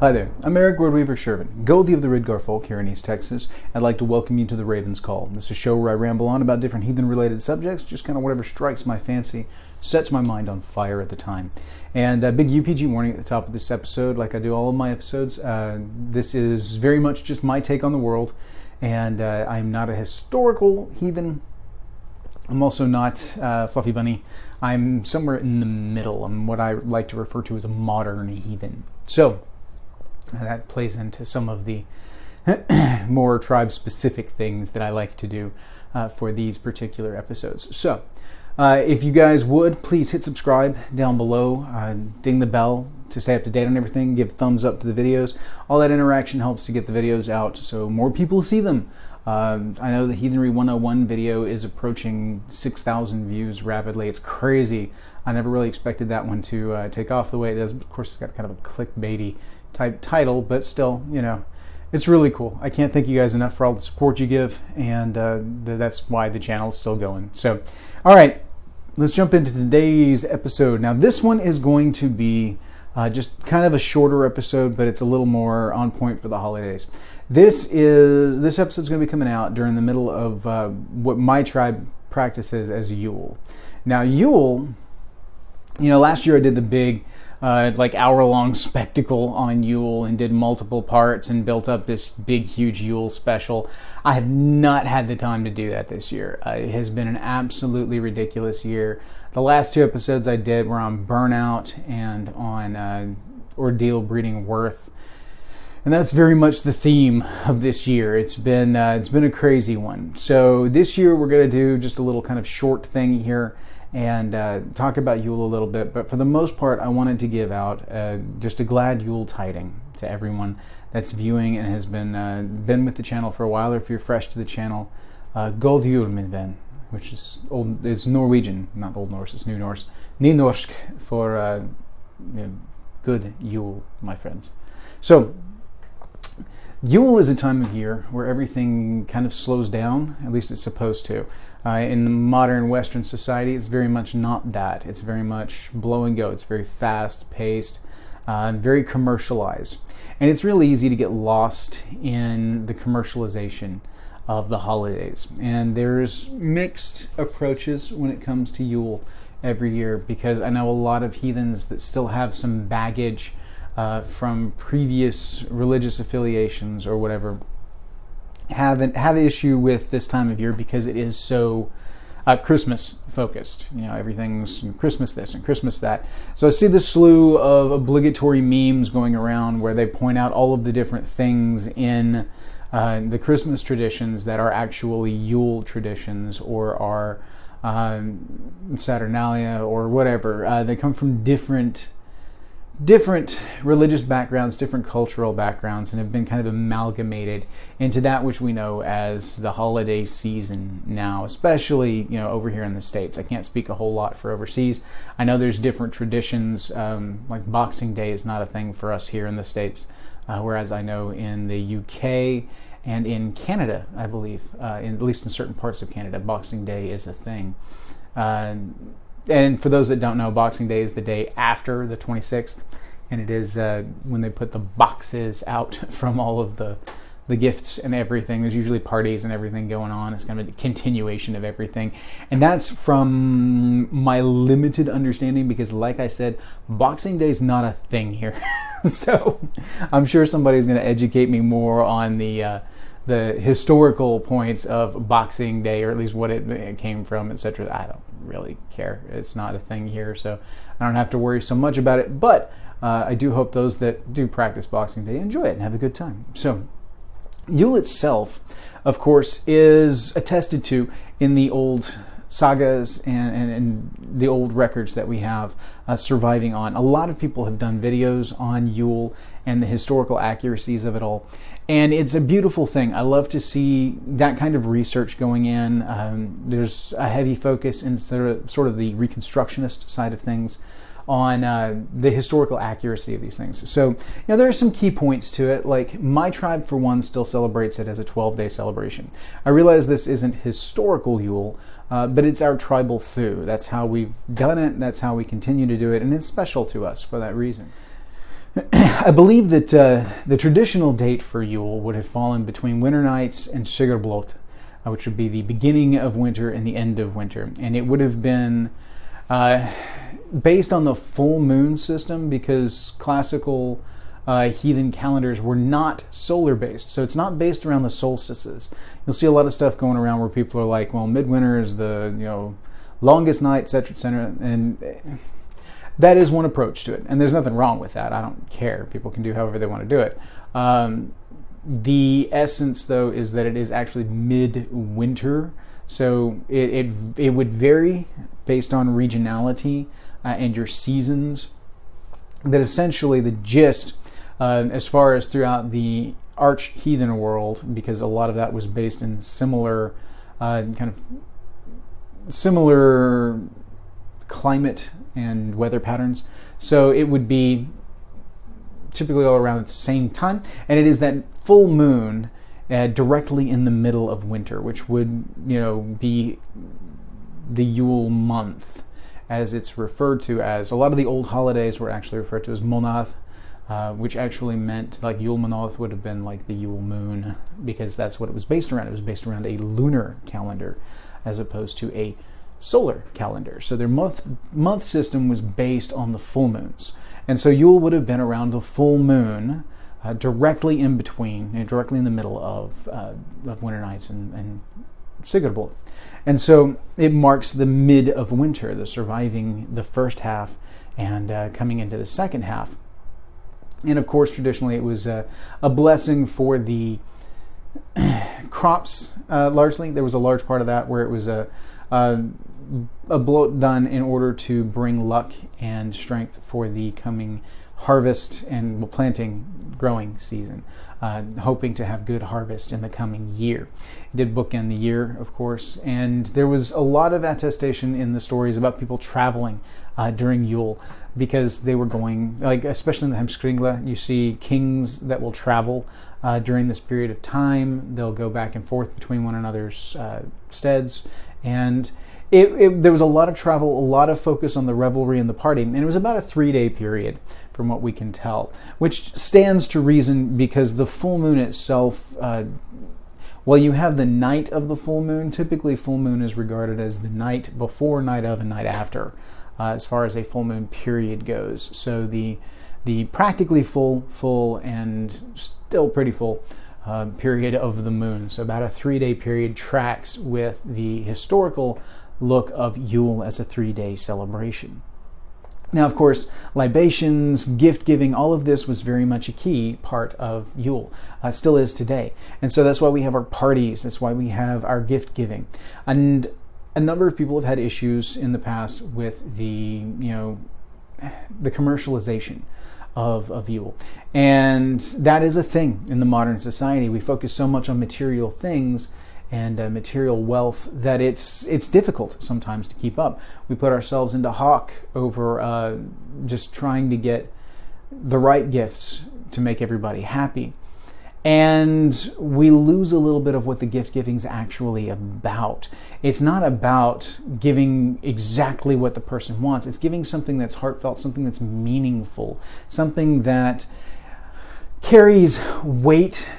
Hi there, I'm Eric Wordweaver Sjerven, Goldie of the Ridgar folk here in East Texas. I'd like to welcome you to the Raven's Call. This is a show where I ramble on about different heathen-related subjects, just kind of whatever strikes my fancy, sets my mind on fire at the time. And a big UPG warning at the top of this episode, like I do all of my episodes. This is very much just my take on the world, and I'm not a historical heathen. I'm also not Fluffy Bunny. I'm somewhere in the middle. I'm what I like to refer to as a modern heathen. So, that plays into some of the more tribe-specific things that I like to do for these particular episodes. So, if you guys would, please hit subscribe down below, ding the bell to stay up to date on everything, give thumbs up to the videos. All that interaction helps to get the videos out so more people see them. I know the Heathenry 101 video is approaching 6,000 views rapidly. It's crazy. I never really expected that one to take off the way it does. Of course, it's got kind of a clickbaity type title, but still, you know, it's really cool. I can't thank you guys enough for all the support you give, and that's why the channel is still going. So, all right, let's jump into today's episode. Now, this one is going to be just kind of a shorter episode, but it's a little more on point for the holidays. This episode's going to be coming out during the middle of what my tribe practices as Yule. Now, Yule, you know, last year I did the big like hour-long spectacle on Yule and did multiple parts and built up this big, huge Yule special. I have not had the time to do that this year. It has been an absolutely ridiculous year. The last two episodes I did were on burnout and on ordeal breeding worth. And that's very much the theme of this year. It's been a crazy one. So this year we're going to do just a little kind of short thing here and talk about Yule a little bit. But for the most part, I wanted to give out just a glad Yuletiding to everyone that's viewing and has been with the channel for a while, or if you're fresh to the channel, God Jul min venn, which is it's Norwegian, not Old Norse, it's New Norse, Nynorsk for good Yule, my friends. So, Yule is a time of year where everything kind of slows down, at least it's supposed to. In modern Western society, it's very much not that. It's very much blow and go. It's very fast-paced, very commercialized. And it's really easy to get lost in the commercialization of the holidays. And there's mixed approaches when it comes to Yule every year, because I know a lot of heathens that still have some baggage from previous religious affiliations or whatever, have an issue with this time of year because it is so Christmas focused. You know, everything's Christmas this and Christmas that. So I see the slew of obligatory memes going around where they point out all of the different things in the Christmas traditions that are actually Yule traditions or are Saturnalia or whatever. They come from different religious backgrounds, different cultural backgrounds, and have been kind of amalgamated into that which we know as the holiday season now, especially, you know, over here in the States. I can't speak a whole lot for overseas. I know there's different traditions, like Boxing Day is not a thing for us here in the States, whereas I know in the UK and in Canada, I believe, at least in certain parts of Canada, Boxing Day is a thing. And for those that don't know, Boxing Day is the day after the 26th, and it is when they put the boxes out from all of the gifts and everything. There's usually parties and everything going on. It's kind of a continuation of everything. And that's from my limited understanding, because like I said, Boxing Day is not a thing here. So I'm sure somebody's going to educate me more on the historical points of Boxing Day, or at least what it came from, etc. I don't really care. It's not a thing here, so I don't have to worry so much about it. But I do hope those that do practice Boxing Day enjoy it and have a good time. So Yule itself, of course, is attested to in the old sagas and the old records that we have surviving on. A lot of people have done videos on Yule and the historical accuracies of it all. And it's a beautiful thing. I love to see that kind of research going in. There's a heavy focus in sort of the reconstructionist side of things on the historical accuracy of these things. So, you know, there are some key points to it. Like, my tribe, for one, still celebrates it as a 12-day celebration. I realize this isn't historical Yule, but it's our tribal Thu. That's how we've done it. That's how we continue to do it. And it's special to us for that reason. I believe that the traditional date for Yule would have fallen between Winter Nights and Sigarblot, which would be the beginning of winter and the end of winter. And it would have been based on the full moon system, because classical heathen calendars were not solar based. So it's not based around the solstices. You'll see a lot of stuff going around where people are like, well, midwinter is the longest night, etc., etc., and that is one approach to it, and there's nothing wrong with that. I don't care. People can do however they want to do it. The essence, though, is that it is actually midwinter, so it would vary based on regionality and your seasons. But essentially, the gist, as far as throughout the arch-heathen world, because a lot of that was based in similar climate and weather patterns. So it would be typically all around at the same time. And it is that full moon directly in the middle of winter, which would, be the Yule month, as it's referred to as. A lot of the old holidays were actually referred to as Monath, which actually meant, like, Yule Monath would have been like the Yule moon, because that's what it was based around. It was based around a lunar calendar as opposed to a solar calendar. So their month system was based on the full moons. And so Yule would have been around the full moon, directly in between, directly in the middle of Winter Nights and Sigarblot. And so it marks the mid of winter, the surviving the first half and coming into the second half. And of course, traditionally, it was a blessing for the crops, largely. There was a large part of that where it was a blot done in order to bring luck and strength for the coming harvest and growing season, hoping to have good harvest in the coming year. It did bookend the year, of course, and there was a lot of attestation in the stories about people traveling during Yule, because they were going, like, especially in the Heimskringla, you see kings that will travel during this period of time. They'll go back and forth between one another's steads, and there was a lot of travel, a lot of focus on the revelry and the party, and it was about a 3-day period from what we can tell, which stands to reason because the full moon itself, well, you have the night of the full moon. Typically, full moon is regarded as the night before, night of, and night after, as far as a full moon period goes. So the practically full, and still pretty full period of the moon, so about a 3-day period, tracks with the historical look of Yule as a 3-day celebration. Now, of course, libations, gift giving, all of this was very much a key part of Yule, still is today. And so that's why we have our parties, that's why we have our gift giving. And a number of people have had issues in the past with the commercialization of Yule. And that is a thing in the modern society. We focus so much on material things and material wealth that it's difficult sometimes to keep up. We put ourselves into hock over just trying to get the right gifts to make everybody happy. And we lose a little bit of what the gift giving is actually about. It's not about giving exactly what the person wants. It's giving something that's heartfelt, something that's meaningful, something that carries weight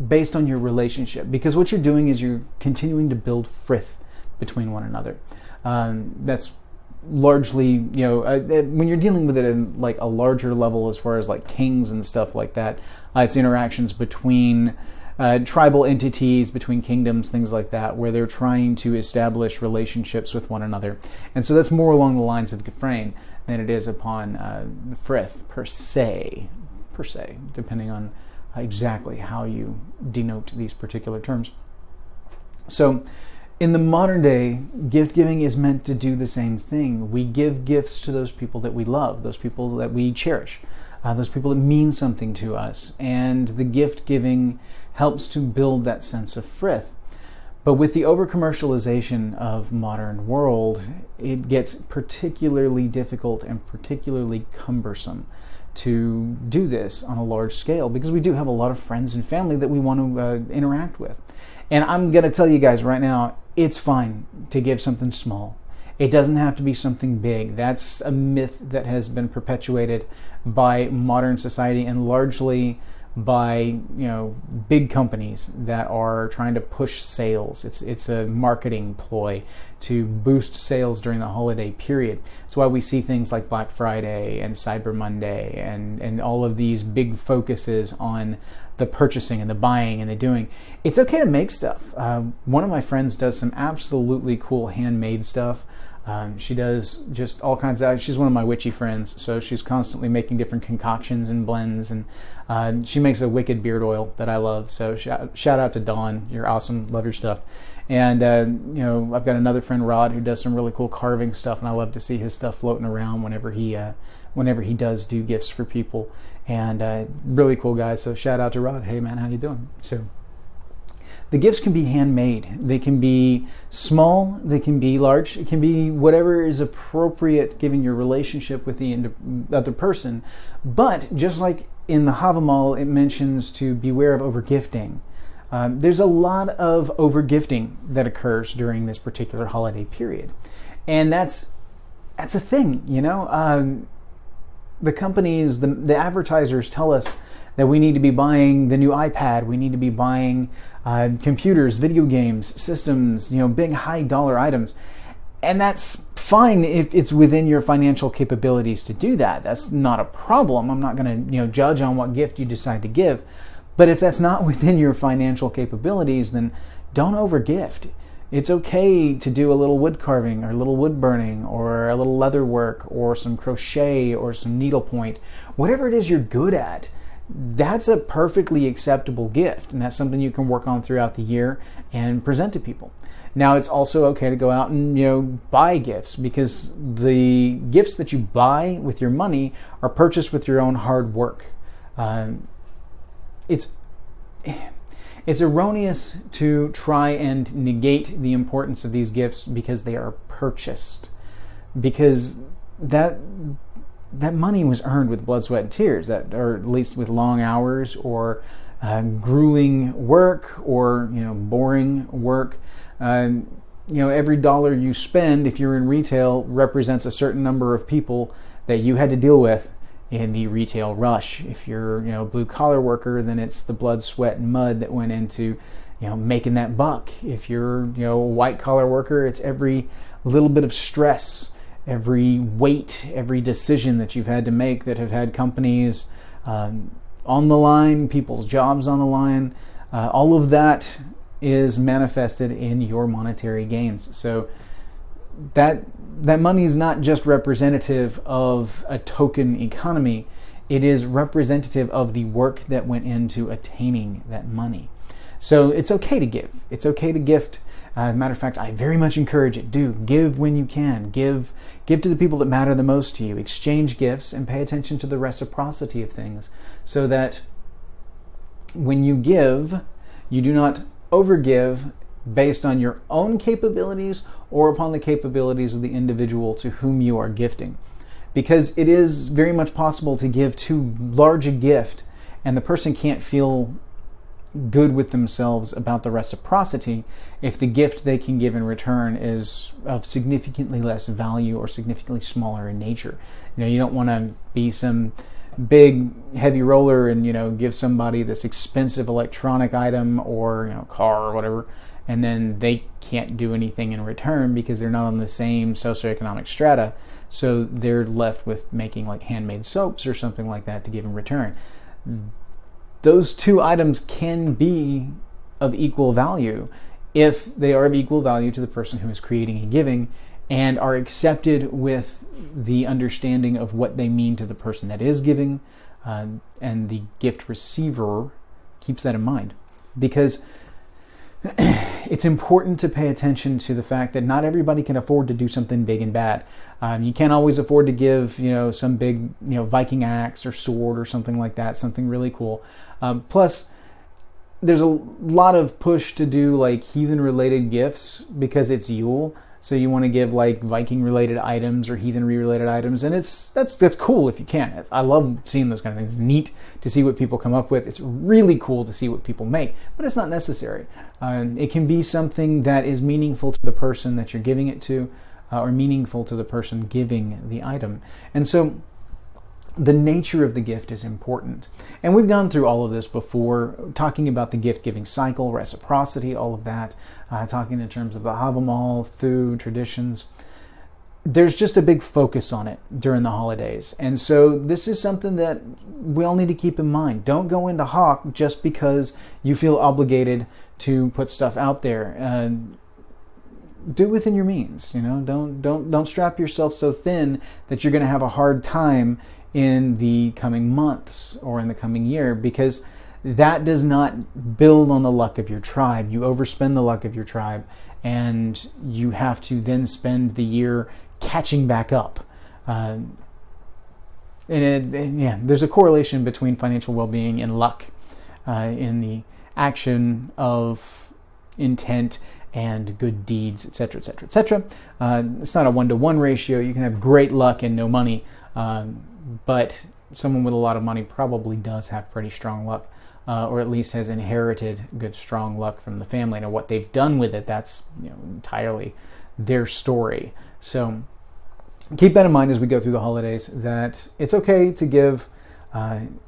based on your relationship. Because what you're doing is you're continuing to build frith between one another. That's largely, when you're dealing with it in like a larger level, as far as like kings and stuff like that, it's interactions between tribal entities, between kingdoms, things like that, where they're trying to establish relationships with one another. And so that's more along the lines of Gefrain than it is upon frith per se, depending on exactly how you denote these particular terms. So in the modern day, gift giving is meant to do the same thing. We give gifts to those people that we love, those people that we cherish, those people that mean something to us. And the gift giving helps to build that sense of frith. But with the over-commercialization of modern world, it gets particularly difficult and particularly cumbersome to do this on a large scale, because we do have a lot of friends and family that we want to interact with. And I'm going to tell you guys right now, it's fine to give something small. It doesn't have to be something big. That's a myth that has been perpetuated by modern society and largely by big companies that are trying to push sales. It's a marketing ploy to boost sales during the holiday period. That's why we see things like Black Friday and Cyber Monday and all of these big focuses on the purchasing and the buying and the doing. It's okay to make stuff. One of my friends does some absolutely cool handmade stuff. She does just all kinds of, she's one of my witchy friends, so she's constantly making different concoctions and blends, and she makes a wicked beard oil that I love. So shout out to Dawn, you're awesome, love your stuff. And I've got another friend, Rod, who does some really cool carving stuff, and I love to see his stuff floating around whenever he does do gifts for people. And really cool guy. So shout out to Rod. Hey man, how you doing? So the gifts can be handmade. They can be small, they can be large, it can be whatever is appropriate given your relationship with the other person. But just like in the Havamal, it mentions to beware of overgifting. There's a lot of overgifting that occurs during this particular holiday period. And that's a thing, the companies, the advertisers tell us that we need to be buying the new iPad, we need to be buying computers, video games, systems, big high dollar items. And that's fine if it's within your financial capabilities to do that. That's not a problem. I'm not going to judge on what gift you decide to give. But if that's not within your financial capabilities, then don't overgift. It's okay to do a little wood carving or a little wood burning or a little leather work or some crochet or some needlepoint. Whatever it is you're good at, that's a perfectly acceptable gift, and that's something you can work on throughout the year and present to people. Now, it's also okay to go out and buy gifts, because the gifts that you buy with your money are purchased with your own hard work. It's erroneous to try and negate the importance of these gifts because they are purchased, because that money was earned with blood, sweat, and tears, or at least with long hours or grueling work or boring work. Every dollar you spend, if you're in retail, represents a certain number of people that you had to deal with in the retail rush. If you're a blue collar worker, then it's the blood, sweat, and mud that went into making that buck. If you're a white collar worker, it's every little bit of stress, every weight, every decision that you've had to make that have had companies on the line, people's jobs on the line. All of that is manifested in your monetary gains. So that money is not just representative of a token economy. It is representative of the work that went into attaining that money. So it's okay to give. It's okay to gift. Matter of fact, I very much encourage it. Do give when you can. Give to the people that matter the most to you. Exchange gifts and pay attention to the reciprocity of things, so that when you give, you do not overgive based on your own capabilities or upon the capabilities of the individual to whom you are gifting. Because it is very much possible to give too large a gift and the person can't feel good with themselves about the reciprocity if the gift they can give in return is of significantly less value or significantly smaller in nature. You don't want to be some big heavy roller and give somebody this expensive electronic item or car or whatever, and then they can't do anything in return because they're not on the same socioeconomic strata, so they're left with making like handmade soaps or something like that to give in return. Those two items can be of equal value if they are of equal value to the person who is creating and giving, and are accepted with the understanding of what they mean to the person that is giving, and the gift receiver keeps that in mind. Because it's important to pay attention to the fact that not everybody can afford to do something big and bad. You can't always afford to give, some big, Viking axe or sword or something like that, something really cool. Plus, there's a lot of push to do like heathen-related gifts because it's Yule. So you want to give like Viking-related items or heathenry-related items, and that's cool if you can. I love seeing those kind of things. It's neat to see what people come up with. It's really cool to see what people make, but it's not necessary. It can be something that is meaningful to the person that you're giving it to, or meaningful to the person giving the item. And so the nature of the gift is important. And we've gone through all of this before, talking about the gift-giving cycle, reciprocity, all of that, talking in terms of the Havamal, food, traditions. There's just a big focus on it during the holidays. And so this is something that we all need to keep in mind. Don't go into Hawk just because you feel obligated to put stuff out there. Do within your means. Don't strap yourself so thin that you're going to have a hard time in the coming months or in the coming year, because that does not build on the luck of your tribe. You overspend the luck of your tribe, and you have to then spend the year catching back up. There's a correlation between financial well-being and luck in the action of intent and good deeds, etc., etc., etc. It's not a 1-to-1 ratio. You can have great luck and no money, but someone with a lot of money probably does have pretty strong luck, or at least has inherited good, strong luck from the family. Now, what they've done with it, that's entirely their story. So keep that in mind as we go through the holidays, that it's okay to give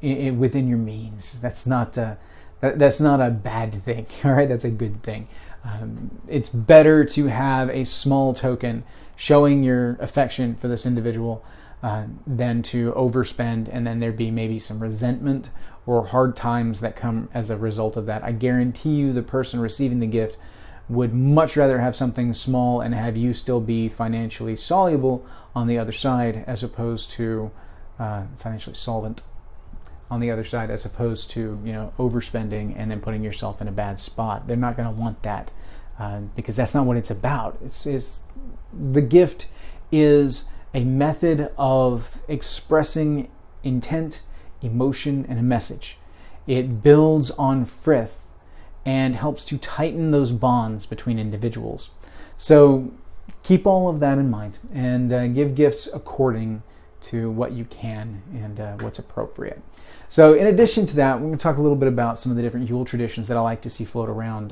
within your means. That's not a bad thing. All right, that's a good thing. It's better to have a small token showing your affection for this individual than to overspend and then there be maybe some resentment or hard times that come as a result of that. I guarantee you the person receiving the gift would much rather have something small and have you still be financially soluble on the other side, as opposed to financially solvent on the other side, as opposed to overspending and then putting yourself in a bad spot. They're not going to want that because that's not what it's about. It's the gift is a method of expressing intent, emotion, and a message. It builds on frith and helps to tighten those bonds between individuals. So keep all of that in mind and give gifts according to what you can and what's appropriate. So in addition to that, we're going to talk a little bit about some of the different Yule traditions that I like to see float around.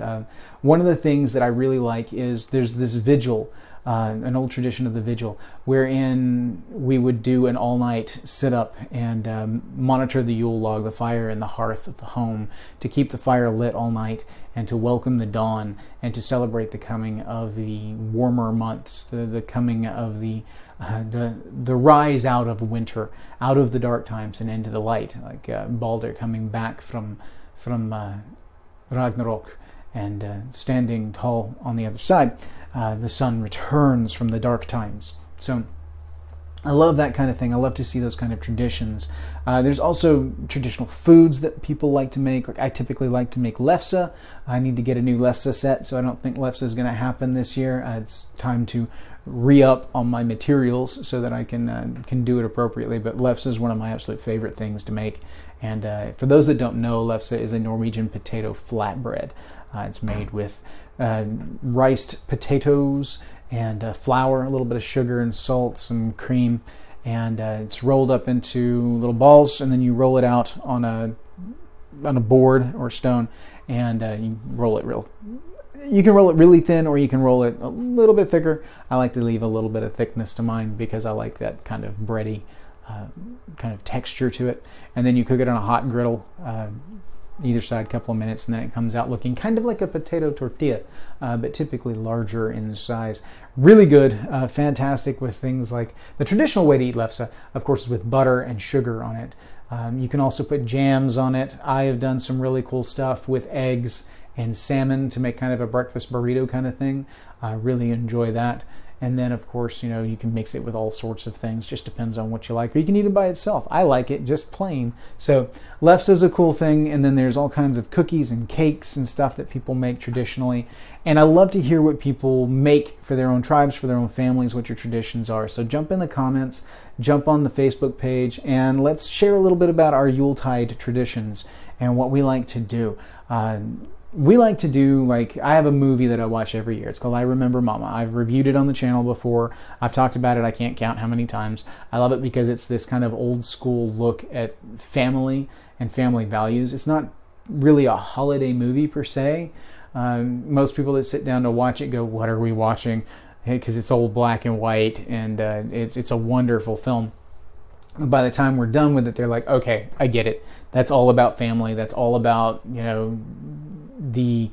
One of the things that I really like is there's this vigil, an old tradition of the vigil, wherein we would do an all-night sit-up and monitor the Yule log, the fire in the hearth of the home, to keep the fire lit all night and to welcome the dawn and to celebrate the coming of the warmer months, the coming of the rise out of winter, out of the dark times and into the light, like Balder coming back from Ragnarok and standing tall on the other side. The sun returns from the dark times. So I love that kind of thing. I love to see those kind of traditions. There's also traditional foods that people like to make. Like I typically like to make lefse. I need to get a new lefse set, so I don't think lefse is going to happen this year. It's time to re-up on my materials so that I can do it appropriately. But lefse is one of my absolute favorite things to make. And for those that don't know, lefse is a Norwegian potato flatbread. It's made with riced potatoes and flour, a little bit of sugar and salt, some cream, and it's rolled up into little balls, and then you roll it out on a board or stone, and you roll it real. You can roll it really thin, or you can roll it a little bit thicker. I like to leave a little bit of thickness to mine because I like that kind of bready kind of texture to it. And then you cook it on a hot griddle, either side, a couple of minutes, and then it comes out looking kind of like a potato tortilla, but typically larger in size. Really good, fantastic with things like the traditional way to eat lefse, of course, is with butter and sugar on it. You can also put jams on it. I have done some really cool stuff with eggs and salmon to make kind of a breakfast burrito kind of thing. I really enjoy that. And then, of course, you can mix it with all sorts of things. Just depends on what you like. Or you can eat it by itself. I like it just plain. So lefse is a cool thing. And then there's all kinds of cookies and cakes and stuff that people make traditionally. And I love to hear what people make for their own tribes, for their own families, what your traditions are. So jump in the comments, jump on the Facebook page, and let's share a little bit about our Yuletide traditions and what we like to do. We like to do, I have a movie that I watch every year. It's called I Remember Mama. I've reviewed it on the channel before. I've talked about it. I can't count how many times. I love it because it's this kind of old school look at family and family values. It's not really a holiday movie per se. Most people that sit down to watch it go, what are we watching? because it's old black and white, and it's a wonderful film. By the time we're done with it, they're like, okay, I get it. That's all about family. That's all about, you know, the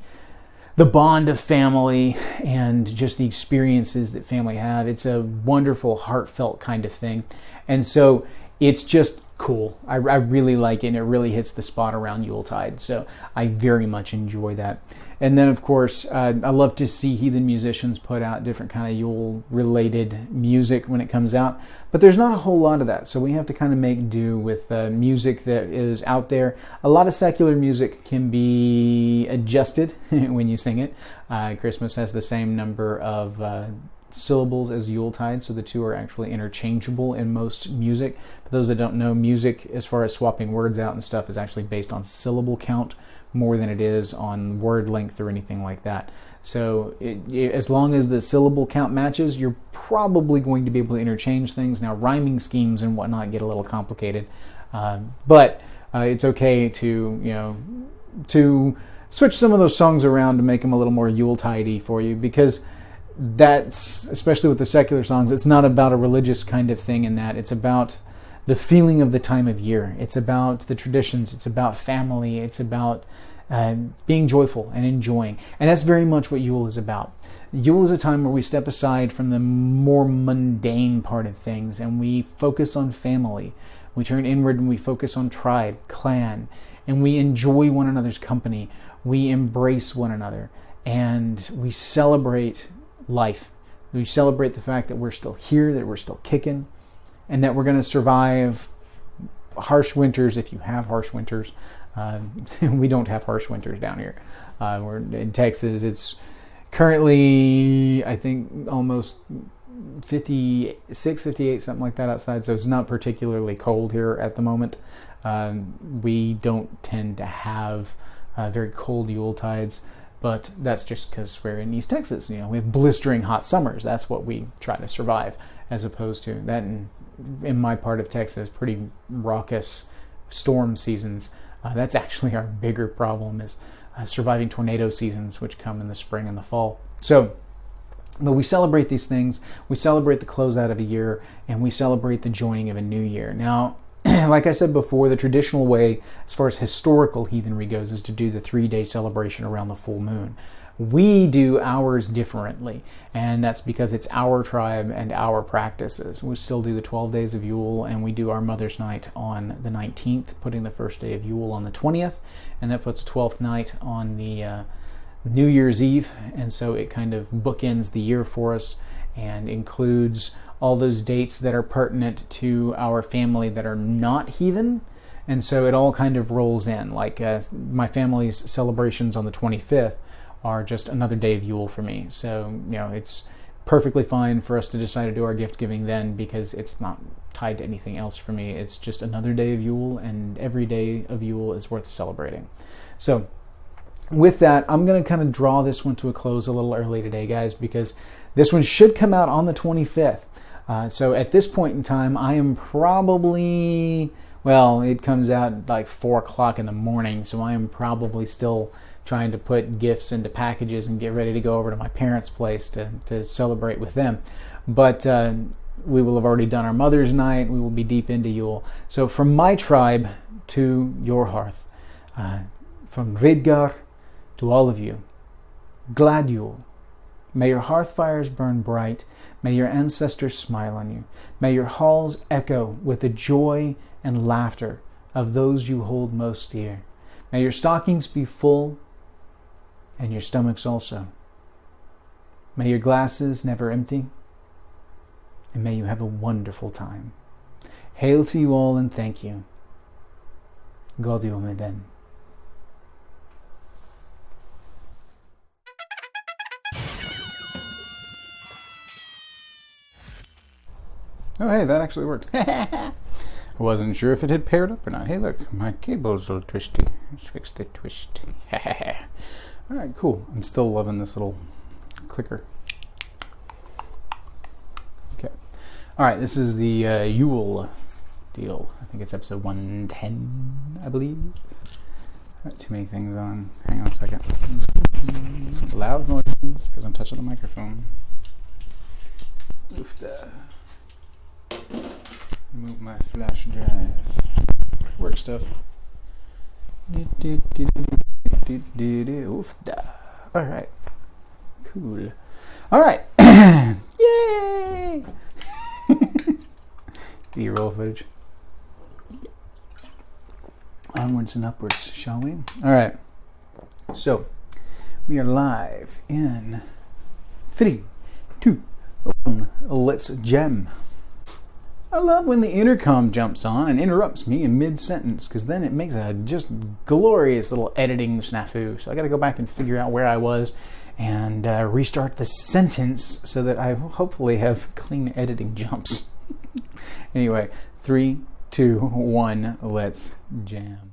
bond of family and just the experiences that family have. It's a wonderful, heartfelt kind of thing. And so it's just cool. I really like it, and it really hits the spot around Yuletide. So I very much enjoy that. And then, of course, I love to see heathen musicians put out different kind of Yule-related music when it comes out. But there's not a whole lot of that, so we have to kind of make do with music that is out there. A lot of secular music can be adjusted when you sing it. Christmas has the same number of syllables as Yuletide, so the two are actually interchangeable in most music. For those that don't know, music, as far as swapping words out and stuff, is actually based on syllable count more than it is on word length or anything like that. So as long as the syllable count matches, you're probably going to be able to interchange things. Now, rhyming schemes and whatnot get a little complicated, but it's okay to switch some of those songs around to make them a little more Yuletide-y for you, because that's, especially with the secular songs, it's not about a religious kind of thing in that. It's about the feeling of the time of year. It's about the traditions. It's about family. It's about being joyful and enjoying. And that's very much what Yule is about. Yule is a time where we step aside from the more mundane part of things and we focus on family. We turn inward and we focus on tribe, clan, and we enjoy one another's company. We embrace one another, and we celebrate life. We celebrate the fact that we're still here, that we're still kicking, and that we're going to survive harsh winters, if you have harsh winters. We don't have harsh winters down here. We're in Texas. It's currently, I think, almost 56, 58, something like that outside, so it's not particularly cold here at the moment. We don't tend to have very cold Yuletides, but that's just because we're in East Texas. You know, we have blistering hot summers. That's what we try to survive, as opposed to that in my part of Texas, pretty raucous storm seasons. That's actually our bigger problem, is surviving tornado seasons, which come in the spring and the fall. So, but we celebrate these things. We celebrate the closeout of a year, and we celebrate the joining of a new year. Now, like I said before, the traditional way, as far as historical heathenry goes, is to do the 3-day celebration around the full moon. We do ours differently, and that's because it's our tribe and our practices. We still do the 12 days of Yule, and we do our Mother's Night on the 19th, putting the first day of Yule on the 20th, and that puts 12th night on the New Year's Eve, and so it kind of bookends the year for us and includes all those dates that are pertinent to our family that are not heathen. And so it all kind of rolls in. Like my family's celebrations on the 25th are just another day of Yule for me. So, you know, it's perfectly fine for us to decide to do our gift giving then, because it's not tied to anything else for me. It's just another day of Yule, and every day of Yule is worth celebrating. So with that, I'm going to kind of draw this one to a close a little early today, guys, because this one should come out on the 25th. So at this point in time, I am probably, well, it comes out like 4 o'clock in the morning, so I am probably still trying to put gifts into packages and get ready to go over to my parents' place to celebrate with them. But we will have already done our Mother's Night. We will be deep into Yule. So from my tribe to your hearth, from Ridgar to all of you, glad Yule. May your hearth fires burn bright. May your ancestors smile on you. May your halls echo with the joy and laughter of those you hold most dear. May your stockings be full, and your stomachs also. May your glasses never empty, and may you have a wonderful time. Hail to you all, and thank you. Gaudium Eden. Oh, hey, that actually worked. I wasn't sure if it had paired up or not. Hey, look, my cable's a little twisty. Let's fix the twist. All right, cool. I'm still loving this little clicker. Okay. All right, this is the Yule deal. I think it's episode 110, I believe. Got too many things on. Hang on a second. Loud noises, because I'm touching the microphone. Oofda. Move my flash drive. Work stuff. Oofda. Alright. Cool. Alright. Yay! B-roll footage. Onwards and upwards, shall we? Alright. So, we are live in 3, 2, 1. Let's jam. I love when the intercom jumps on and interrupts me in mid-sentence, because then it makes a just glorious little editing snafu. So I got to go back and figure out where I was and restart the sentence so that I hopefully have clean editing jumps. Anyway, 3, 2, 1, let's jam.